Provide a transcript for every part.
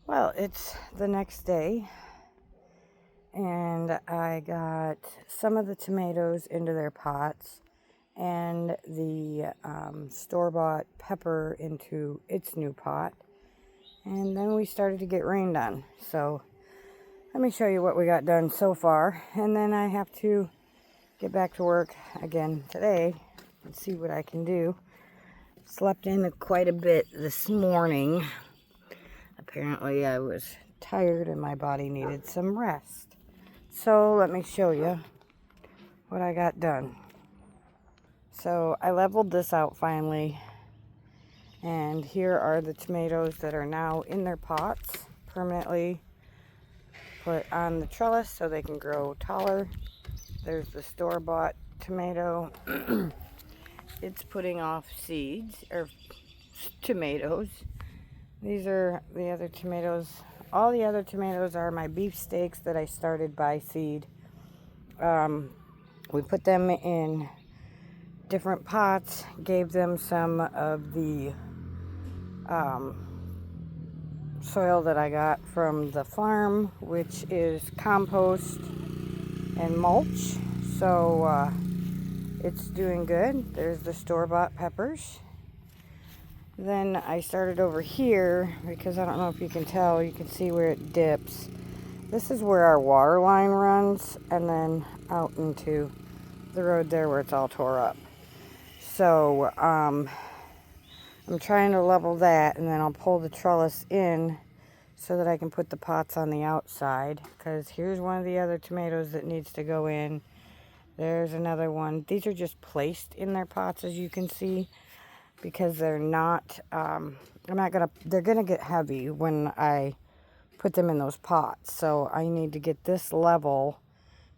Well, it's the next day, and I got some of the tomatoes into their pots and the store-bought pepper into its new pot. And then we started to get rained on. So let me show you what we got done so far. And then I have to get back to work again today and see what I can do. Slept in quite a bit this morning. Apparently I was tired and my body needed some rest. So let me show you what I got done. So I leveled this out finally, and here are the tomatoes that are now in their pots, permanently put on the trellis so they can grow taller. There's the store-bought tomato. It's putting off seeds, or tomatoes. These are the other tomatoes. All the other tomatoes are my beefsteaks that I started by seed. We put them in different pots, gave them some of the soil that I got from the farm, which is compost and mulch. So it's doing good. There's the store-bought peppers. Then I started over here because I don't know if you can tell, you can see where it dips. This is where our water line runs, and then out into the road there where it's all tore up. So I'm trying to level that, and then I'll pull the trellis in so that I can put the pots on the outside, because here's one of the other tomatoes that needs to go in. There's another one. These are just placed in their pots, as you can see, because they're not, they're gonna get heavy when I put them in those pots. So I need to get this level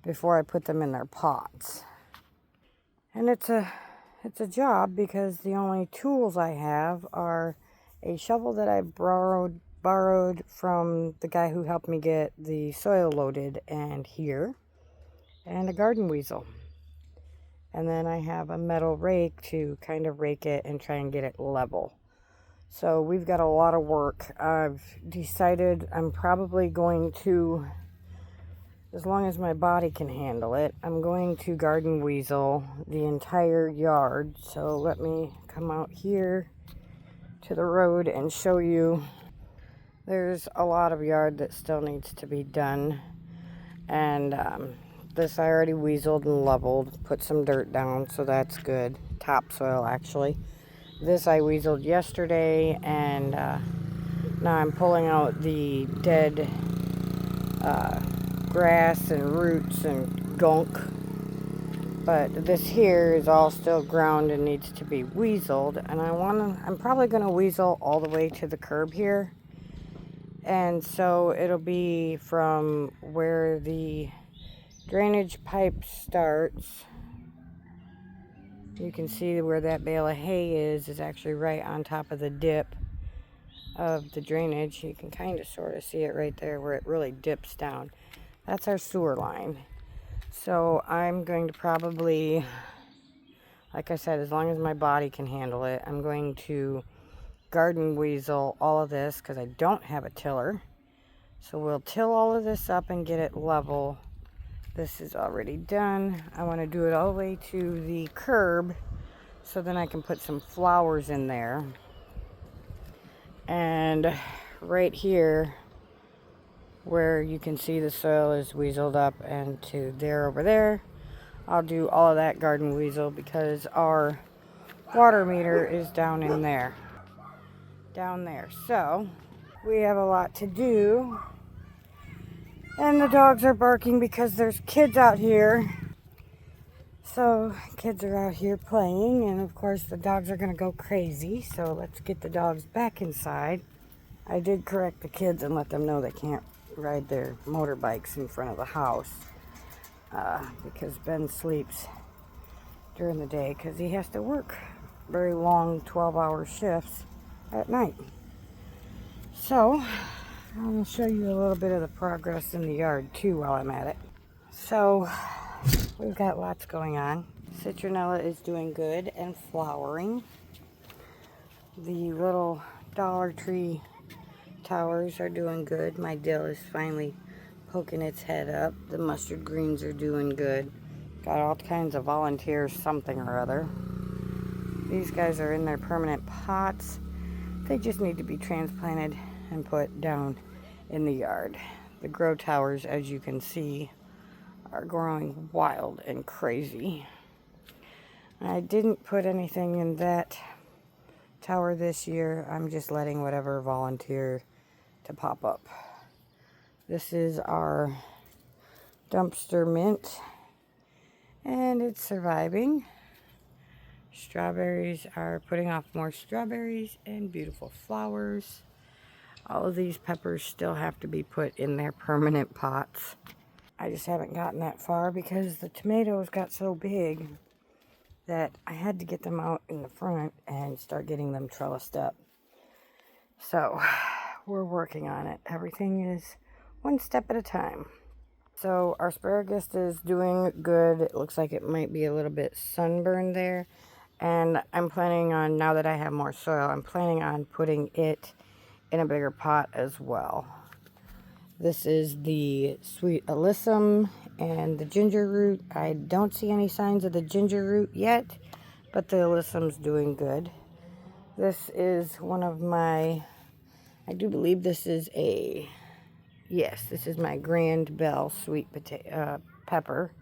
before I put them in their pots. And it's a job, because the only tools I have are a shovel that I borrowed from the guy who helped me get the soil loaded and here, and a garden weasel. And then I have a metal rake to kind of rake it and try and get it level. So we've got a lot of work. I've decided I'm probably going to, as long as my body can handle it, I'm going to garden weasel the entire yard. So let me come out here to the road and show you. There's a lot of yard that still needs to be done. And this I already weaseled and leveled, put some dirt down, so that's good. Topsoil, actually. This I weaseled yesterday, and now I'm pulling out the dead grass and roots and gunk. But this here is all still ground and needs to be weaseled, and I'm probably gonna weasel all the way to the curb here. And so it'll be from where the drainage pipe starts. You can see where that bale of hay is actually right on top of the dip of the drainage. You can kind of sort of see it right there where it really dips down. That's our sewer line. So I'm going to probably, like I said, as long as my body can handle it, I'm going to garden weasel all of this, because I don't have a tiller. So we'll till all of this up and get it level. This is already done. I want to do it all the way to the curb, so then I can put some flowers in there. And right here, where you can see the soil is weaseled up, and to there over there, I'll do all of that garden weasel, because our water meter is down in there. Down there. So we have a lot to do. And the dogs are barking because there's kids out here. So kids are out here playing, and of course the dogs are going to go crazy. So let's get the dogs back inside. I did correct the kids and let them know they can't ride their motorbikes in front of the house, because Ben sleeps during the day because he has to work very long 12-hour shifts at night. So I'll show you a little bit of the progress in the yard too while I'm at it. So we've got lots going on. Citronella is doing good and flowering. The little Dollar Tree towers are doing good. My dill is finally poking its head up. The mustard greens are doing good. Got all kinds of volunteers, something or other. These guys are in their permanent pots. They just need to be transplanted and put down in the yard. The grow towers, as you can see, are growing wild and crazy. I didn't put anything in that tower this year. I'm just letting whatever volunteer to pop up. This is our dumpster mint, and it's surviving. Strawberries are putting off more strawberries and beautiful flowers. All of these peppers still have to be put in their permanent pots. I just haven't gotten that far because the tomatoes got so big that I had to get them out in the front and start getting them trellised up. So we're working on it. Everything is one step at a time. So our asparagus is doing good. It looks like it might be a little bit sunburned there. And I'm planning on, now that I have more soil, I'm planning on putting it in a bigger pot as well. This is the sweet alyssum and the ginger root. I don't see any signs of the ginger root yet, but the alyssum's doing good. This is one of my, I do believe this is a, yes, this is my Grand Bell sweet pepper.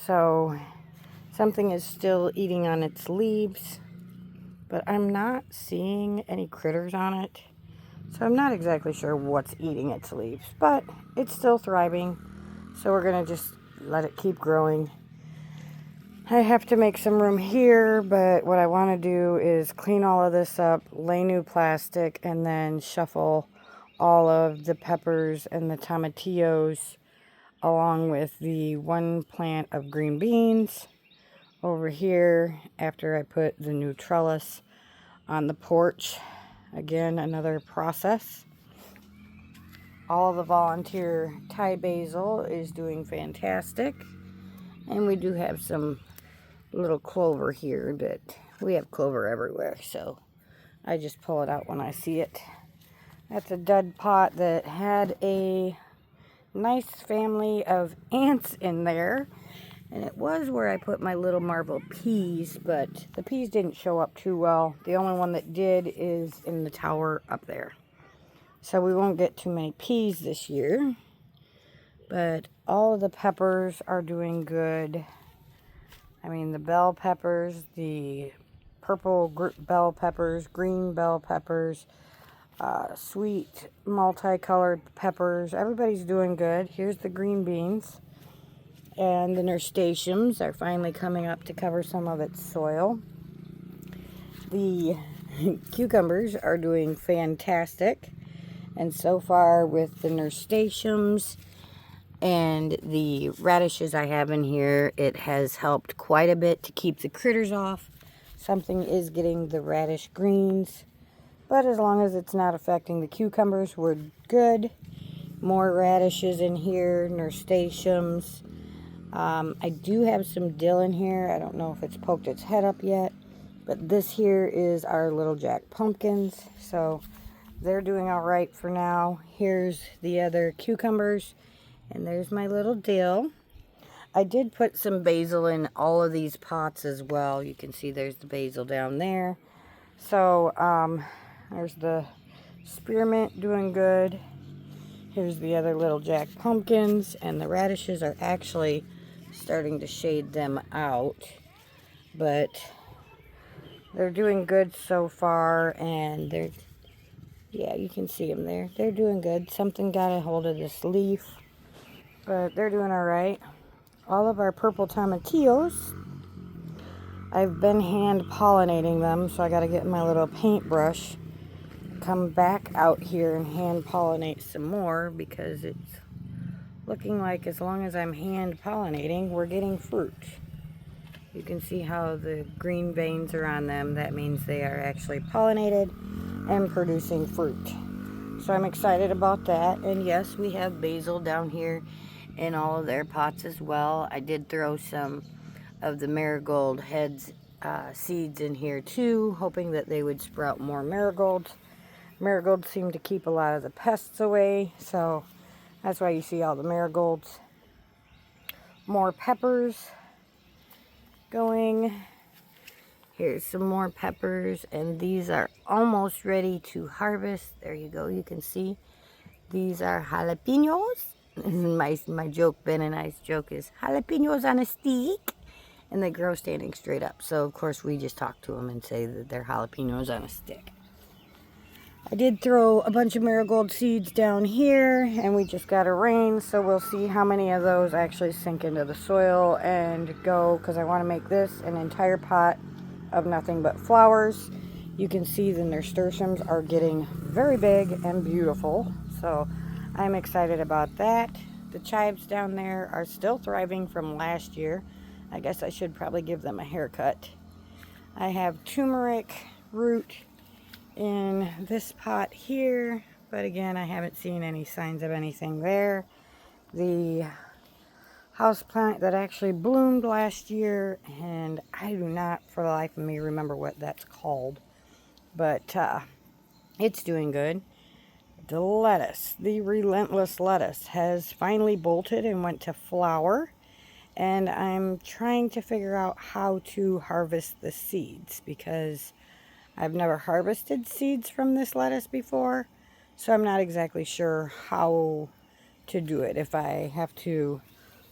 So something is still eating on its leaves, but I'm not seeing any critters on it. So I'm not exactly sure what's eating its leaves, but it's still thriving. So we're going to just let it keep growing. I have to make some room here, but what I want to do is clean all of this up, lay new plastic, and then shuffle all of the peppers and the tomatillos along with the one plant of green beans over here after I put the new trellis on the porch. Again, another process. All the volunteer Thai basil is doing fantastic. And we do have some little clover here, but we have clover everywhere, so I just pull it out when I see it. That's a dud pot that had a nice family of ants in there. And it was where I put my little marble peas, but the peas didn't show up too well. The only one that did is in the tower up there. So we won't get too many peas this year. But all of the peppers are doing good. I mean, the bell peppers, the purple bell peppers, green bell peppers, sweet multicolored peppers. Everybody's doing good. Here's the green beans. And the nasturtiums are finally coming up to cover some of its soil. The cucumbers are doing fantastic. And so far with the nasturtiums and the radishes I have in here, it has helped quite a bit to keep the critters off. Something is getting the radish greens. But as long as it's not affecting the cucumbers, we're good. More radishes in here, nasturtiums. I do have some dill in here. I don't know if it's poked its head up yet. But this here is our little jack pumpkins. So they're doing all right for now. Here's the other cucumbers. And there's my little dill. I did put some basil in all of these pots as well. You can see there's the basil down there. So there's the spearmint doing good. Here's the other little jack pumpkins. And the radishes are actually starting to shade them out, but they're doing good so far. And they're, yeah, you can see them there. They're doing good. Something got a hold of this leaf, but they're doing all right. All of our purple tomatillos, I've been hand pollinating them, so I got to get my little paintbrush, come back out here and hand pollinate some more, because it's looking like as long as I'm hand pollinating, we're getting fruit. You can see how the green veins are on them. That means they are actually pollinated and producing fruit. So I'm excited about that. And yes, we have basil down here in all of their pots as well. I did throw some of the marigold heads seeds in here too, hoping that they would sprout more marigolds. Marigolds seem to keep a lot of the pests away, so that's why you see all the marigolds. More peppers going. Here's some more peppers, and these are almost ready to harvest. There you go, you can see. These are jalapenos. My joke, Ben and I's joke is jalapenos on a stick. And they grow standing straight up. So, of course, we just talk to them and say that they're jalapenos on a stick. I did throw a bunch of marigold seeds down here, and we just got a rain. So we'll see how many of those actually sink into the soil and go, because I want to make this an entire pot of nothing but flowers. You can see the nasturtiums are getting very big and beautiful. So I'm excited about that. The chives down there are still thriving from last year. I guess I should probably give them a haircut. I have turmeric root in this pot here, but again, I haven't seen any signs of anything there. The house plant that actually bloomed last year, and I do not for the life of me remember what that's called, but it's doing good. The lettuce, the relentless lettuce, has finally bolted and went to flower. And I'm trying to figure out how to harvest the seeds, because I've never harvested seeds from this lettuce before. So I'm not exactly sure how to do it. If I have to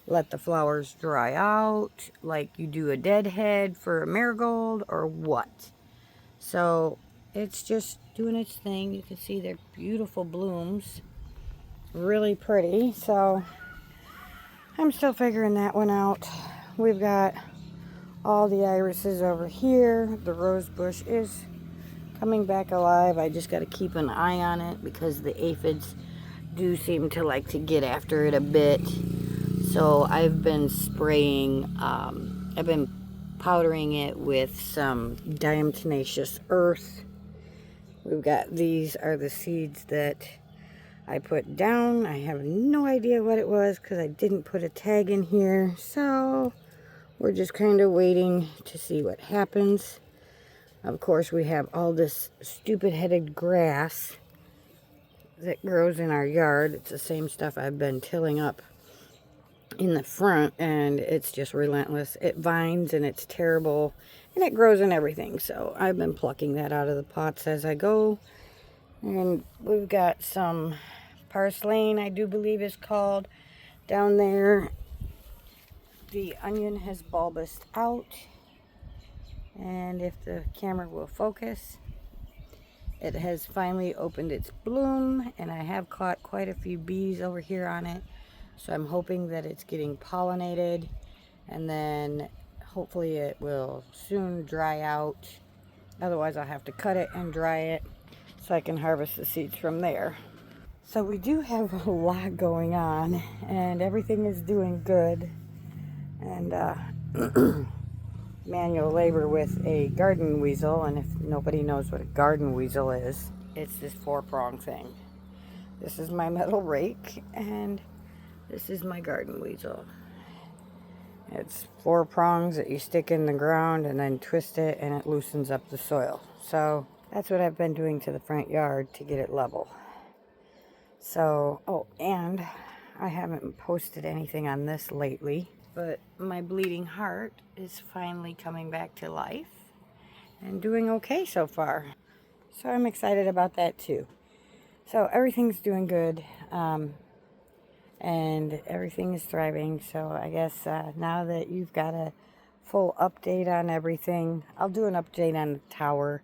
let the flowers dry out, like you do a deadhead for a marigold, or what. So it's just doing its thing. You can see they're beautiful blooms. Really pretty. So I'm still figuring that one out. We've got all the irises over here. The rose bush is coming back alive. I just got to keep an eye on it, because the aphids do seem to like to get after it a bit. So I've been spraying, I've been powdering it with some diatomaceous earth. We've got, these are the seeds that I put down. I have no idea what it was, because I didn't put a tag in here. So we're just kind of waiting to see what happens. Of course, we have all this stupid-headed grass that grows in our yard. It's the same stuff I've been tilling up in the front, and it's just relentless. It vines, and it's terrible, and it grows in everything. So I've been plucking that out of the pots as I go. And we've got some purslane, I do believe is called, down there. The onion has bulbous out, and if the camera will focus, it has finally opened its bloom, and I have caught quite a few bees over here on it. So I'm hoping that it's getting pollinated, and then hopefully it will soon dry out. Otherwise I'll have to cut it and dry it, so I can harvest the seeds from there. So we do have a lot going on, and everything is doing good. And manual labor with a garden weasel, and if nobody knows what a garden weasel is, it's this 4-prong thing. This is my metal rake, and this is my garden weasel. It's 4 prongs that you stick in the ground and then twist it, and it loosens up the soil. So that's what I've been doing to the front yard to get it level. So, oh, and I haven't posted anything on this lately, but my bleeding heart is finally coming back to life and doing okay so far. So I'm excited about that too. So everything's doing good, and everything is thriving. So I guess now that you've got a full update on everything, I'll do an update on the tower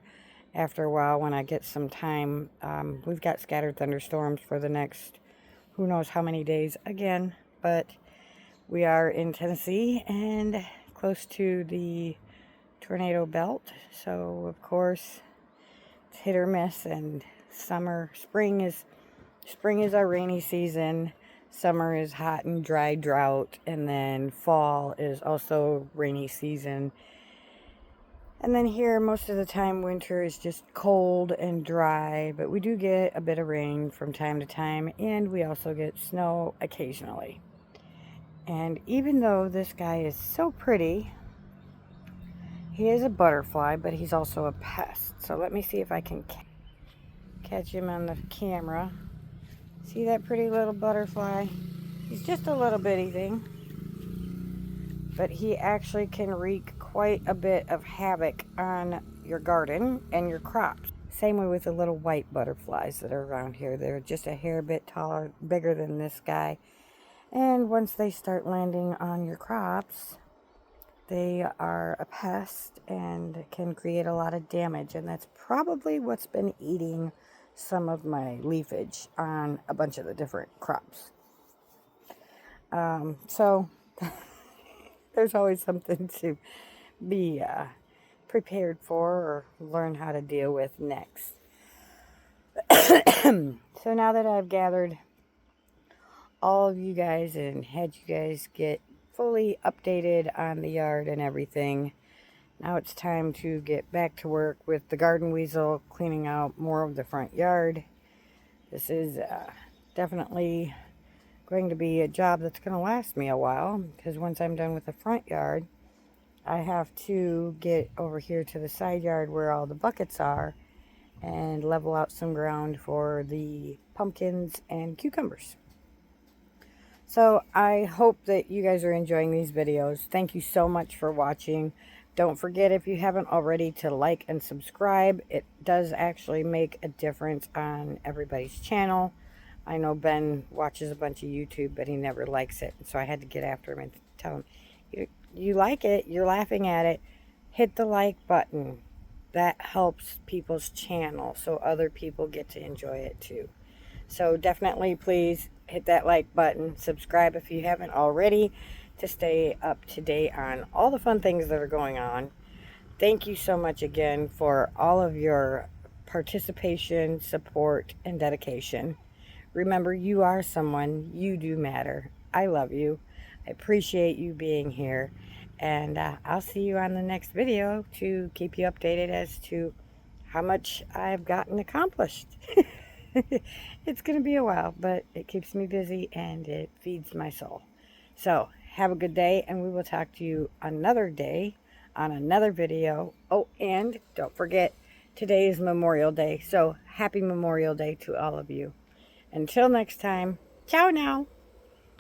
after a while when I get some time. We've got scattered thunderstorms for the next who knows how many days again, but we are in Tennessee and close to the tornado belt. So of course it's hit or miss, and spring is our rainy season. Summer is hot and dry drought, and then fall is also rainy season. And then here, most of the time, winter is just cold and dry, but we do get a bit of rain from time to time, and we also get snow occasionally. And even though this guy is so pretty, he is a butterfly, but he's also a pest. So let me see if I can catch him on the camera. See that pretty little butterfly? He's just a little bitty thing, but he actually can wreak quite a bit of havoc on your garden and your crops. Same way with the little white butterflies that are around here. They're just a hair bit taller, bigger than this guy. And once they start landing on your crops, they are a pest and can create a lot of damage. And that's probably what's been eating some of my leafage on a bunch of the different crops. So there's always something to be prepared for or learn how to deal with next. So now that I've gathered all of you guys and had you guys get fully updated on the yard and everything, now it's time to get back to work with the garden weasel, cleaning out more of the front yard. This is definitely going to be a job that's going to last me a while, because once I'm done with the front yard, I have to get over here to the side yard where all the buckets are and level out some ground for the pumpkins and cucumbers. So I hope that you guys are enjoying these videos. Thank you so much for watching. Don't forget, if you haven't already, to like and subscribe. It does actually make a difference on everybody's channel. I know Ben watches a bunch of YouTube, but he never likes it. So I had to get after him and tell him, you like it, you're laughing at it, hit the like button. That helps people's channel so other people get to enjoy it too. So definitely please hit that like button, subscribe if you haven't already, to stay up to date on all the fun things that are going on. Thank you so much again for all of your participation, support, and dedication. Remember, you are someone. You do matter. I love you. I appreciate you being here. And I'll see you on the next video to keep you updated as to how much I've gotten accomplished. It's going to be a while, but it keeps me busy and it feeds my soul. So have a good day, and we will talk to you another day on another video. Oh, and don't forget, today is Memorial Day. So happy Memorial Day to all of you. Until next time, ciao now.